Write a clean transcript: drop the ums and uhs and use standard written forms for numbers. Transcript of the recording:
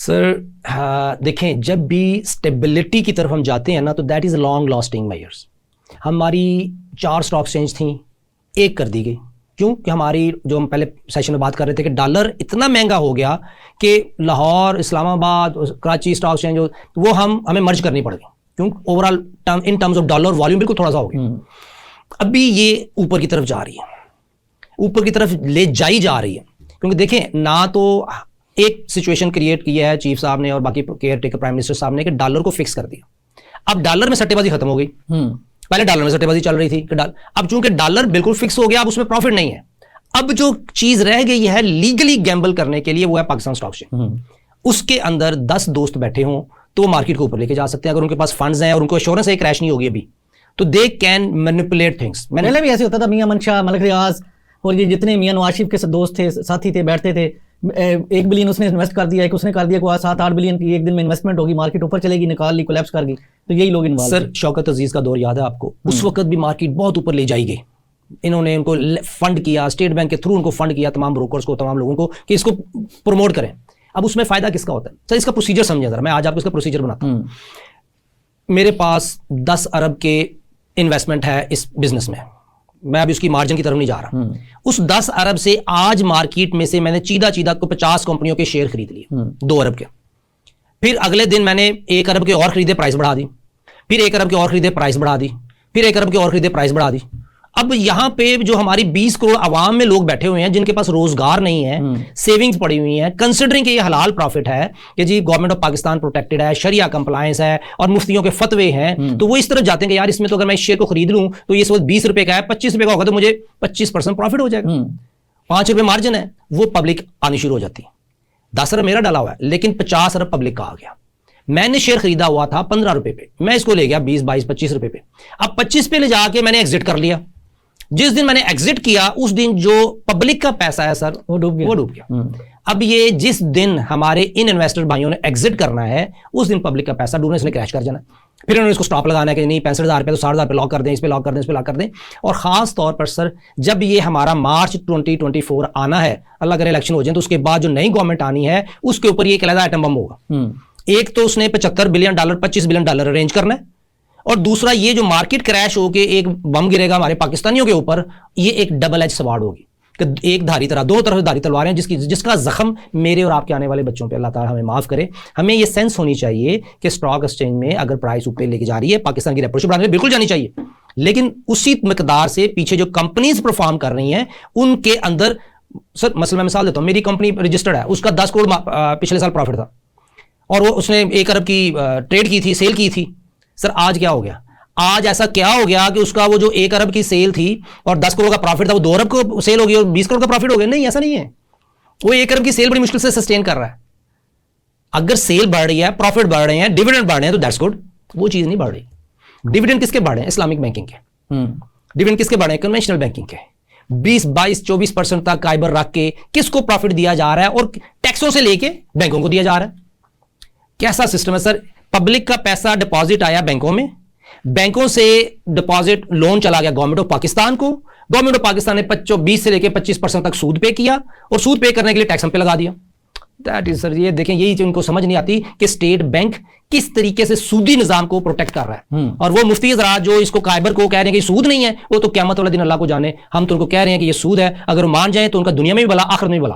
Sir देखें, जब भी स्टेबिलिटी की तरफ हम जाते हैं ना, तो that is long lasting measures. हमारी 4 स्टॉक एक्सचेंज थी, एक कर दी गई। क्यों? कि हमारी, जो हम पहले सेशन में बात कर रहे थे, कि डॉलर इतना महंगा हो गया कि लाहौर, इस्लामाबाद, कराची स्टॉक एक्सचेंज वो हमें मर्ज करनी पड़ गई। क्यों? Overall in terms of dollar volume बिल्कुल थोड़ा सा हो गया। अभी ये ऊपर की तरफ जा रही है, ऊपर की तरफ ले जाई जा रही है। क्योंकि देखें ना, तो एक सिचुएशन क्रिएट की है चीफ साहब ने और बाकी केयर टेकर प्राइम मिनिस्टर साहब ने, कि डॉलर को फिक्स कर दिया। अब डॉलर में सट्टेबाजी खत्म हो गई। पहले डॉलर में सट्टेबाजी चल रही थी कि अब चूंकि डॉलर बिल्कुल फिक्स हो गया, अब उसमें प्रॉफिट नहीं है। अब जो चीज रह गई है लीगली गैम्बल करने के लिए, वो है पाकिस्तान स्टॉक एक्सचेंज। उसके अंदर 10 दोस्त बैठे हों तो वो मार्केट को ऊपर लेके जा सकते हैं, अगर उनके पास फंड्स हैं और उनको एश्योरेंस है क्रैश नहीं होगी अभी, तो दे कैन मैनिपुलेट थिंग्स। पहले भी ऐसे होता था, मियां मंशा, मलिक रियाज और ये जितने मियां नवाज शरीफ के दोस्त थे, साथी थे, बैठते थे, 1 बिलियन उसने इन्वेस्ट कर दिया, एक उसने कर दिया, कोई 7-8 बिलियन की एक दिन में इन्वेस्टमेंट होगी, मार्केट ऊपर चलेगी, निकाल ली, कोलैप्स कर गई। तो यही लोग इन्वॉल्व। सर शौकत अजीज का दौर याद है आपको? उस वक्त भी मार्केट बहुत ऊपर ले जाई गई। इन्होंने उनको फंड किया, स्टेट बैंक के थ्रू उनको फंड किया, तमाम ब्रोकर्स को, तमाम लोगों को, कि इसको प्रमोट करें। अब उसमें फायदा किसका होता है? सर इसका प्रोसीजर समझे जरा, मैं आज आपको इसका प्रोसीजर बनाता हूं। मेरे पास 10 अरब के इन्वेस्टमेंट है इस बिजनेस में, मैं अभी उसकी मार्जिन की तरफ नहीं जा रहा। उस 10 अरब से आज मार्केट में से मैंने चीदा को 50 कंपनियों के शेयर खरीद लिए, 2 अरब के। फिर अगले दिन मैंने 1 अरब के और खरीदे, प्राइस बढ़ा दी। फिर 1 अरब के और खरीदे, प्राइस बढ़ा दी। फिर 1 अरब के और खरीदे, प्राइस बढ़ा दी। अब यहां पे जो हमारी 20 करोड़ आवाम में लोग बैठे हुए हैं, जिनके पास रोजगार नहीं है, सेविंग्स पड़ी हुई हैं, कंसिडरिंग कि ये हलाल प्रॉफिट है, कि जी गवर्नमेंट ऑफ पाकिस्तान प्रोटेक्टेड है, शरिया कंप्लायंस है और मुफ्तियों के फतवे हैं, तो वो इस तरफ जाते हैं कि यार इसमें तो अगर मैं इस शेयर को खरीद लूं तो ये सोच 20 रुपए का है, 25 रुपए का होगा तो मुझे 25% प्रॉफिट हो जाएगा, 5 रुपए मार्जिन है। वो पब्लिक आनी शुरू हो जाती है। 10 अरब मेरा डाला हुआ है, लेकिन 50 अरब पब्लिक का आ गया। मैंने शेयर खरीदा हुआ था 15 रुपए पे, मैं इसको ले गया 20, 22, 25 रुपए पे। अब 25 पे ले जाके मैंने एग्जिट कर लिया। जिस दिन मैंने एग्जिट किया, उस दिन जो पब्लिक का पैसा है सर, वो डूब गया। अब ये जिस दिन हमारे इन इन्वेस्टर भाइयों ने एग्जिट करना है, उस दिन पब्लिक का पैसा डूबने से क्रैश कर जाना। फिर उन्होंने इसको स्टॉप लगाना है कि नहीं 65,000 रुपये तो 60,000 पे लॉक कर दें, इस पे लॉक कर दें, इस पे लॉक कर दें। और खास तौर पर सर, जब ये हमारा मार्च 2024 आना है, अल्लाह करे इलेक्शन हो जाए, तो उसके बाद जो नई गवर्नमेंट आनी है, उसके ऊपर ये कहलाता आइटम बम होगा। एक तो उसने $75 बिलियन, $25 बिलियन अरेंज करना है, और दूसरा ये जो मार्केट क्रैश होके एक बम गिरेगा हमारे पाकिस्तानियों के ऊपर, ये एक डबल एज सवार होगी कि एक धारी तरह, दो तरफ धारी तलवारें, जिसका जख्म मेरे और आपके आने वाले बच्चों पे अल्लाह ताला हमें माफ करे। हमें ये सेंस होनी चाहिए कि स्टॉक एक्सचेंज में अगर प्राइस ऊपर लेके जा रही है, पाकिस्तान की रेपुटेशन बढ़ाने में बिल्कुल जानी चाहिए, लेकिन उसी मिकदार से पीछे जो कंपनीज परफॉर्म कर रही हैं उनके अंदर। सर मसला मैं मिसाल देता हूं, मेरी कंपनी रजिस्टर्ड है, उसका 10 करोड़ पिछले साल प्रॉफिट था और वो उसने 1 अरब की ट्रेड की थी, सेल की थी। सर आज क्या हो गया? आज ऐसा क्या हो गया कि उसका वो जो 1 अरब की सेल थी और 10 करोड़ का प्रॉफिट था, वो 2 अरब को सेल हो गई और 20 करोड़ का प्रॉफिट हो गया? नहीं, ऐसा नहीं है। वो 1 अरब की सेल बड़ी मुश्किल से सस्टेन कर रहा है। अगर सेल बढ़ रही है, प्रॉफिट बढ़ रहे हैं, डिविडेंड बढ़ रहे हैं, तो दैट्स गुड। वो चीज नहीं बढ़ रही। डिविडेंड किसके बढ़ रहे हैं? इस्लामिक बैंकिंग के। डिविडेंड किसके बढ़ रहे हैं? कन्वेंशनल बैंकिंग के। 20, 22, 24% तक काइबर रख के किसको प्रॉफिट दिया जा रहा है? और टैक्सों से लेके बैंकों को दिया जा रहा है। कैसा सिस्टम है सर? पब्लिक का पैसा डिपॉजिट आया बैंकों में, बैंकों से डिपॉजिट लोन चला गया गवर्नमेंट ऑफ पाकिस्तान को, गवर्नमेंट ऑफ पाकिस्तान ने 20 से लेकर 25% तक सूद पे किया और सूद पे करने के लिए टैक्स हम पे लगा दिया। दैट इज सर, ये देखें, यही उनको समझ नहीं आती कि स्टेट बैंक किस तरीके से सूदी निजाम को प्रोटेक्ट कर रहा है। और वो मुफ्ती हज़रात जो इसको काइबर को कह रहे हैं कि सूद नहीं है, वो तो क़यामत वाले दिन अल्लाह को जाने। हम तो उनको कह रहे हैं कि ये सूद है, अगर मान जाए तो उनका दुनिया में भी भला, आखिरत में भी भला।